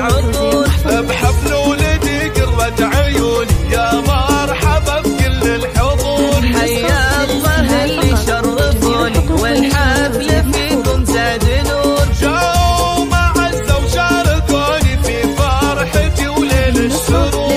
العطور بحفل ولدي قرة عيوني يا مرحبا بكل الحضور. حيا الله اللي شرفوني والحفل فيكم زاد نور. جاوا معزة وشاركوني في فرحتي وليل السرور.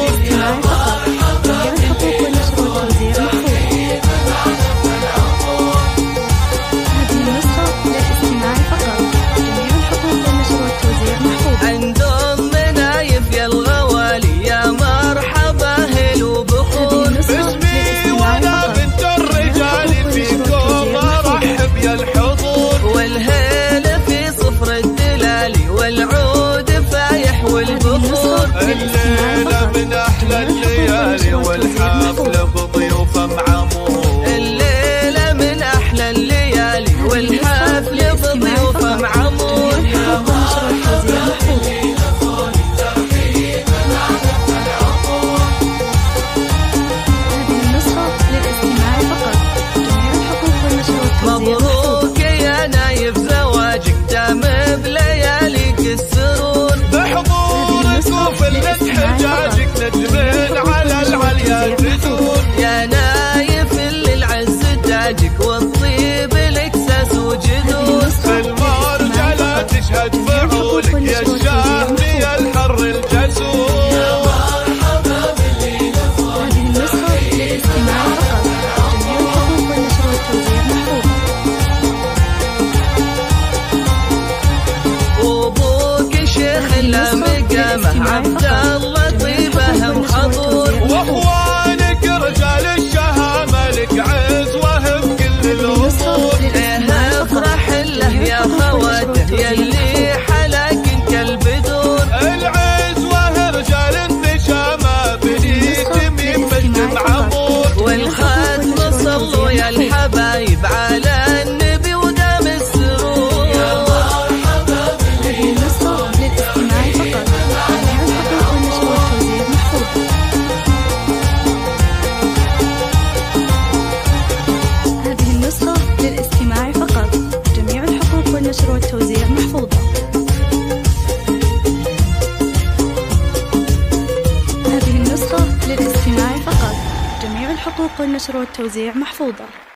عندهم منايف يا الغوالي يا مرحبا هل وبخور. باسمي وانا بنت الرجال فيكم ارحب يا الحضور. والهيل في صفر الدلالي والعود فايح والبخور. الليلة من احلى الليالي والحفل بضيوفه معمور. الليلة من احلى الليالي والحفل بضيوفه معمور. مبروك يا نايف زواجك دام بلياليك السرور. بحضورك وفلة حجاجك ندمن على العليا تدور. يا نايف اللي العز تاجك والطيب الاكساس وجذور. المرجلة تشهد فعولك يا الشهم يا الحر الجسور. لا مقامه عبد الله طيبه محضور. واخوانك رجال الشهامه لك عزوه بكل الامور. ايه افرح له يا خواته يلي حلاكن كالبدور. العزوه رجال النشامه بني تميم مجد معمور. والختم صلوا يا الحبايب على النبي ودام السرور. للاستماع فقط جميع الحقوق والنشر والتوزيع محفوظة. هذه النسخة للاستماع فقط جميع الحقوق والنشر والتوزيع محفوظة.